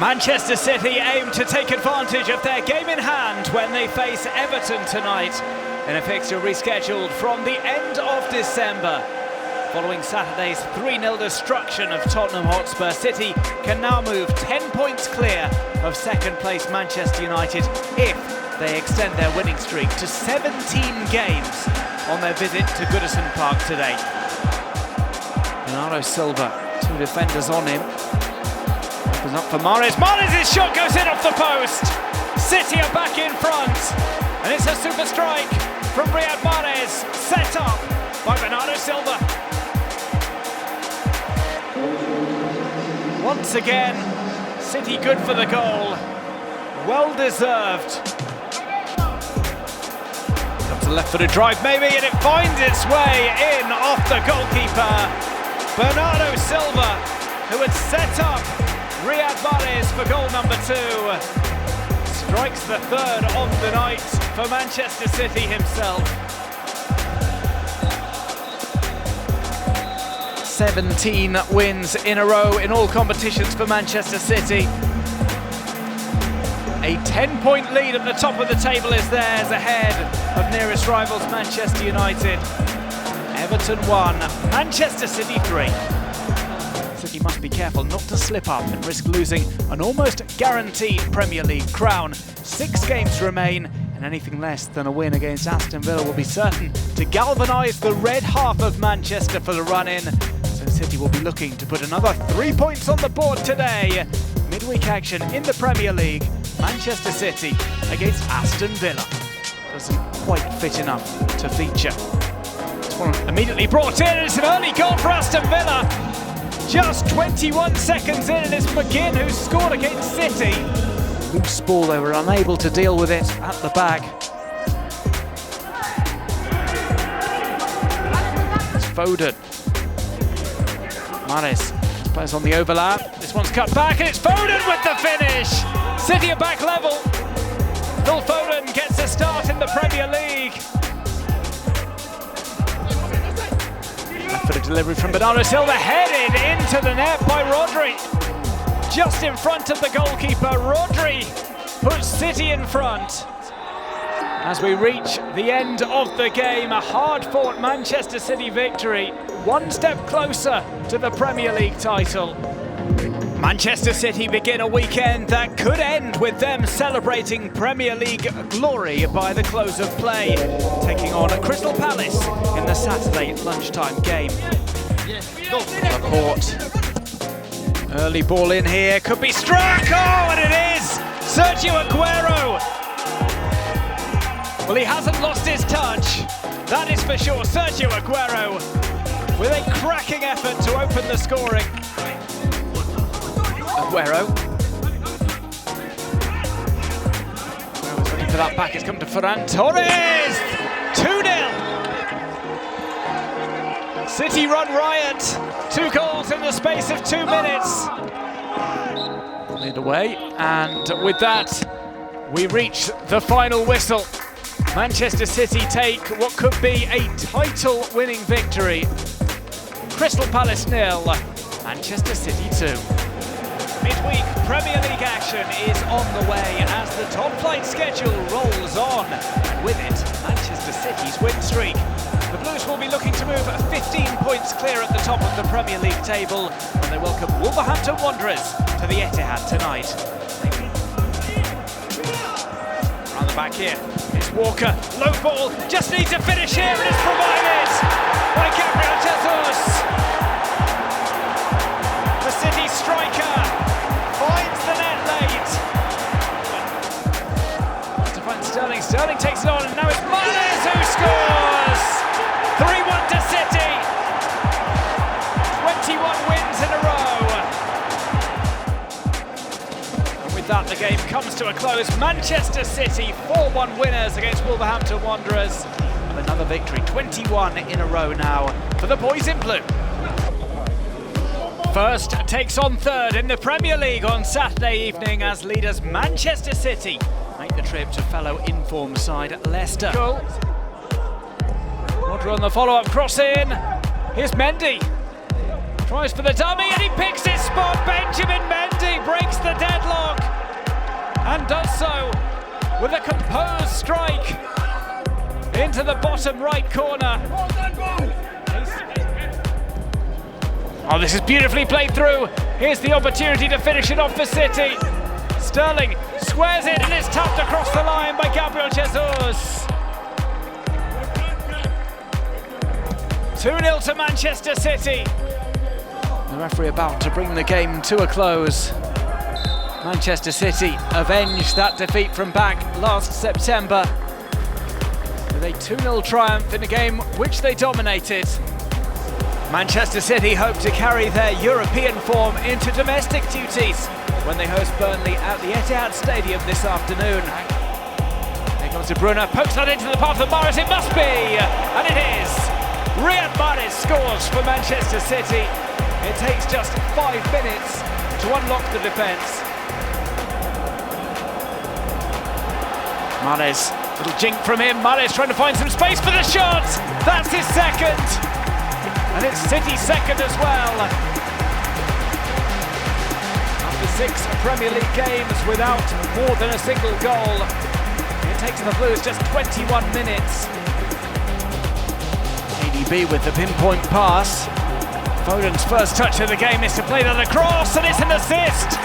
Manchester City aim to take advantage of their game in hand when they face Everton tonight in a fixture rescheduled from the end of December. Following Saturday's 3-0 destruction of Tottenham Hotspur, City can now move 10 points clear of second-place Manchester United if they extend their winning streak to 17 games on their visit to Goodison Park today. Bernardo Silva, two defenders on him. Opens up for Mahrez. Mahrez's shot goes in off the post. City are back in front, and it's a super strike from Riyad Mahrez, set up by Bernardo Silva. Once again, City good for the goal. Well deserved. Comes a left-footed drive maybe, and it finds its way in off the goalkeeper. Bernardo Silva, who had set up Riyad Mahrez for goal number 2, strikes the third of the night for Manchester City himself. 17 wins in a row in all competitions for Manchester City. A 10-point lead at the top of the table is theirs, ahead of nearest rivals Manchester United. Everton 1, Manchester City 3. City must be careful not to slip up and risk losing an almost guaranteed Premier League crown. 6 games remain, and anything less than a win against Aston Villa will be certain to galvanise the red half of Manchester for the run-in. So City will be looking to put another 3 points on the board today. Midweek action in the Premier League. Manchester City against Aston Villa. Doesn't quite fit enough to feature. This one immediately brought in, and it's an early goal for Aston Villa. Just 21 seconds in, and it's McGinn who scored against City. Loose ball, they were unable to deal with it at the back. It's Foden. Mahrez plays on the overlap. This one's cut back, and it's Foden with the finish. City are back level. Phil Foden gets a start in the Premier League. For the delivery from Bernardo Silva, headed into the net by Rodri. Just in front of the goalkeeper, Rodri puts City in front. As we reach the end of the game, a hard-fought Manchester City victory, one step closer to the Premier League title. Manchester City begin a weekend that could end with them celebrating Premier League glory by the close of play, taking on Crystal Palace in the Saturday lunchtime game. Laporte. Early ball in here, could be struck, oh, and it is! Sergio Aguero! Well, he hasn't lost his touch, that is for sure. Sergio Aguero with a cracking effort to open the scoring. Aguero's waiting for that back, it's come to Ferran Torres! 2-0! City run riot, 2 goals in the space of 2 minutes. Lead away, and with that, we reach the final whistle. Manchester City take what could be a title-winning victory. Crystal Palace 0, Manchester City 2. Midweek Premier League action is on the way as the top-flight schedule rolls on. And with it, Manchester City's win streak. The Blues will be looking to move 15 points clear at the top of the Premier League table when they welcome Wolverhampton Wanderers to the Etihad tonight. Around the back here, it's Walker, low ball, just needs a finish here, and it's provided by Gabriel Jesus. The City striker finds the net late. To find Sterling. Sterling takes it on, and now it's Mahrez who scores! 3-1 to City. 21 wins in a row. And with that, the game comes to a close. Manchester City 4-1 winners against Wolverhampton Wanderers. And another victory, 21 in a row now for the boys in blue. First takes on third in the Premier League on Saturday evening as leaders Manchester City make the trip to fellow inform side Leicester. Cool. Rodri on the follow-up cross in. Here's Mendy. Tries for the dummy and he picks his spot. Benjamin Mendy breaks the deadlock and does so with a composed strike into the bottom right corner. Oh, this is beautifully played through. Here's the opportunity to finish it off for City. Sterling squares it and it's tapped across the line by Gabriel Jesus. 2-0 to Manchester City. The referee about to bring the game to a close. Manchester City avenged that defeat from back last September with a 2-0 triumph in a game which they dominated. Manchester City hope to carry their European form into domestic duties when they host Burnley at the Etihad Stadium this afternoon. Here comes De Bruyne, pokes that into the path of Mahrez, it must be! And it is! Riyad Mahrez scores for Manchester City. It takes just 5 minutes to unlock the defence. Mahrez, little jink from him, Mahrez trying to find some space for the shot! That's his second! And it's City's second as well. After 6 Premier League games without more than a single goal, it takes the Blues just 21 minutes. ADB with the pinpoint pass. Foden's first touch of the game is to play that across, and it's an assist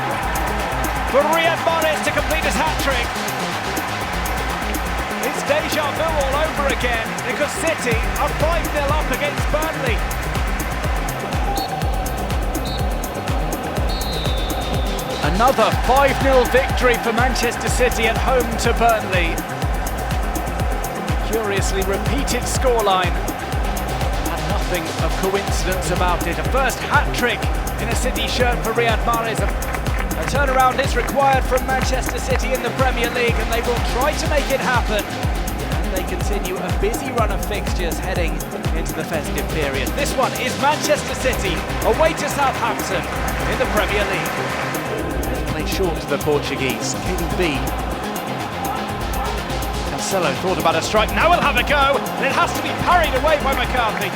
for Riyad Mahrez to complete his hat-trick. It's deja vu all over again because City are 5-0 up against Burnley. Another 5-0 victory for Manchester City at home to Burnley. Curiously repeated scoreline. And nothing of coincidence about it. A first hat-trick in a City shirt for Riyad Mahrez. A turnaround is required from Manchester City in the Premier League and they will try to make it happen. And they continue a busy run of fixtures heading into the festive period. This one is Manchester City away to Southampton in the Premier League. Played short to the Portuguese. KDB. Cancelo thought about a strike. Now he'll have a go. And it has to be parried away by McCarthy.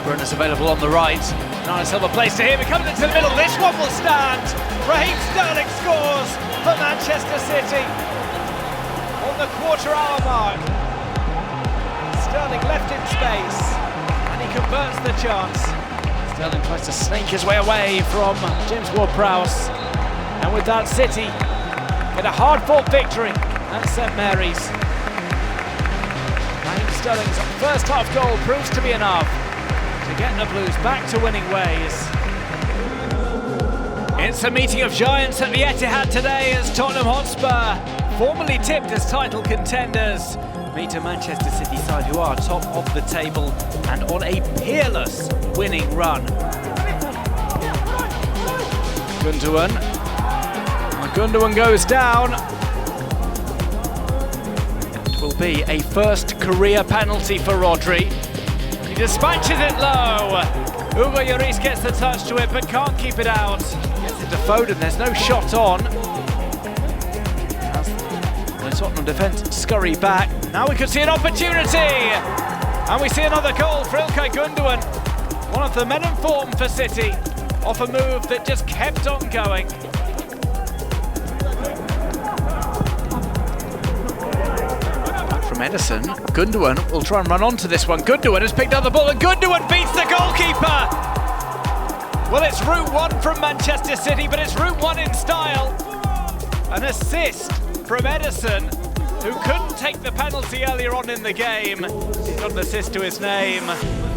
Bruno's available on the right. Bernardo Silva plays to him. It comes into the middle. This one will stand. Raheem Sterling scores for Manchester City on the quarter-hour mark. Sterling left in space. Converts the chance. Sterling tries to snake his way away from James Ward-Prowse. And with that, City get a hard-fought victory at St Mary's. Raheem Sterling's first half goal proves to be enough to get the Blues back to winning ways. It's a meeting of giants at the Etihad today as Tottenham Hotspur, formerly tipped as title contenders, meet a Manchester City side who are top of the table and on a peerless winning run. Gundogan goes down. It will be a first career penalty for Rodri. He dispatches it low. Hugo Lloris gets the touch to it but can't keep it out. Gets it to Foden, there's no shot on. The Tottenham defence scurry back. Now we could see an opportunity! And we see another goal for Ilkay Gundogan. One of the men in form for City, off a move that just kept on going. Back from Ederson, Gundogan will try and run onto this one. Gundogan has picked up the ball and Gundogan beats the goalkeeper! Well, it's route one from Manchester City, but it's route one in style. An assist from Ederson, who couldn't take the penalty earlier on in the game. He's got an assist to his name.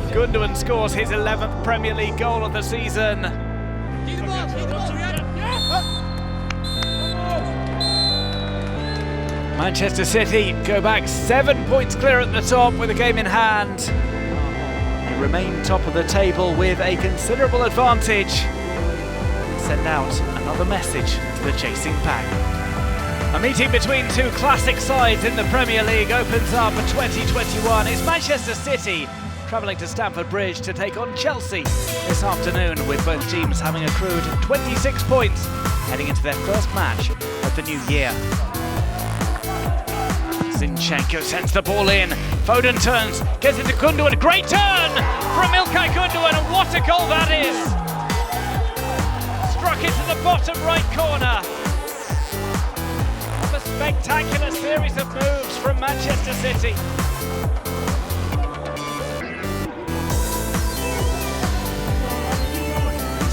Gundogan scores his 11th Premier League goal of the season. Manchester City go back 7 points clear at the top with a game in hand. They remain top of the table with a considerable advantage. Send out another message to the chasing pack. A meeting between two classic sides in the Premier League opens up for 2021. It's Manchester City travelling to Stamford Bridge to take on Chelsea this afternoon, with both teams having accrued 26 points heading into their first match of the new year. Zinchenko sends the ball in. Foden turns, gets it to Gundogan. Great turn from İlkay Gundogan, and what a goal that is! Struck into the bottom right corner. A spectacular series of moves from Manchester City.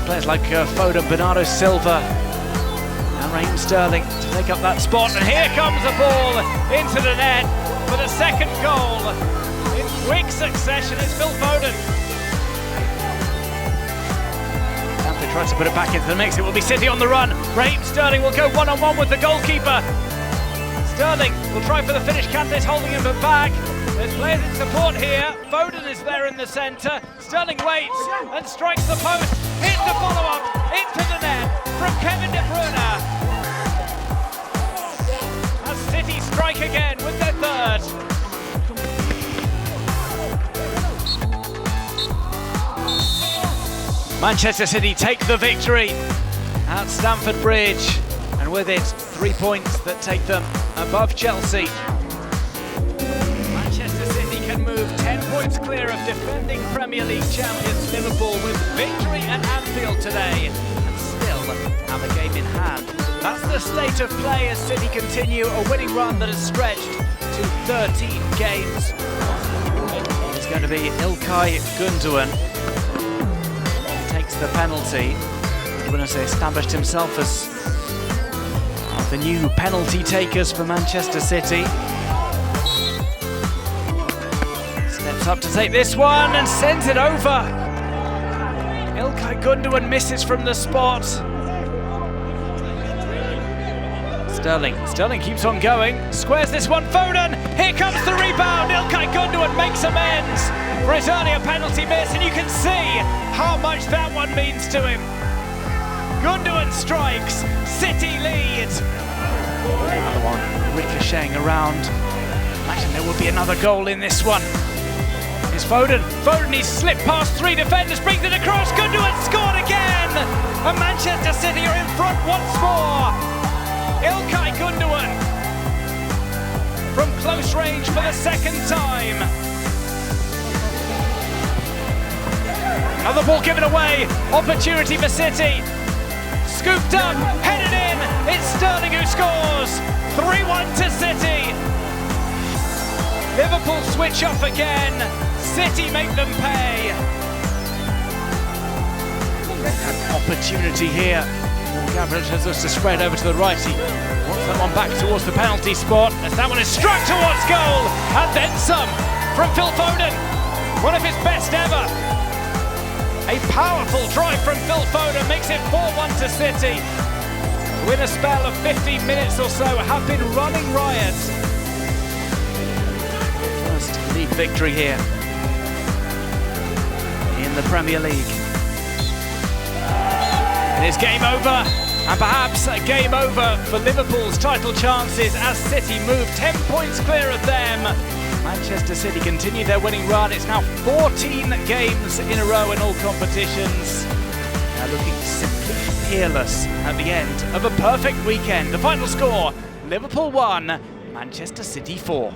Players like Foden, Bernardo Silva and Raheem Sterling to take up that spot, and here comes the ball into the net for the second goal in quick succession. It's Phil Foden. Anthony tries to put it back into the mix. It will be City on the run. Raheem Sterling will go one-on-one with the goalkeeper. Sterling will try for the finish. Kante's holding him back. There's players in support here. Foden is there in the centre. Sterling waits and strikes the post. Hits the follow-up into the net from Kevin De Bruyne. As City strike again with their third. Manchester City take the victory at Stamford Bridge, and with it 3 points that take them above Chelsea. Manchester City can move 10 points clear of defending Premier League champions Liverpool with victory at Anfield today, and still have a game in hand. That's the state of play as City continue a winning run that has stretched to 13 games. It's going to be İlkay Gundogan who takes the penalty. Gundogan has established himself as one of the new penalty takers for Manchester City. Steps up to take this one and sends it over. İlkay Gundogan misses from the spot. Sterling keeps on going, squares this one, Foden, here comes the rebound. İlkay Gundogan makes amends for his earlier penalty miss, and you can see how much that one means to him. Gundogan strikes, City lead. Another one ricocheting around. Imagine there will be another goal in this one. It's Foden, he's slipped past three defenders, brings it across, Gundogan scored again! And Manchester City are in front once more. İlkay Gundogan from close range for the second time. Another ball given away, opportunity for City. Scooped up, headed in, it's Sterling who scores. 3-1 to City. Liverpool switch off again, City make them pay. An opportunity here. Gabriel Jesus to spread over to the right. He wants that one back towards the penalty spot as that one is struck towards goal, and then some from Phil Foden. One of his best ever. A powerful drive from Phil Foden makes it 4-1 to City. With a spell of 15 minutes or so, have been running riot. First league victory here in the Premier League. It is game over, and perhaps a game over for Liverpool's title chances as City move 10 points clear of them. Manchester City continue their winning run. It's now 14 games in a row in all competitions. Now looking simply peerless at the end of a perfect weekend. The final score, Liverpool 1, Manchester City 4.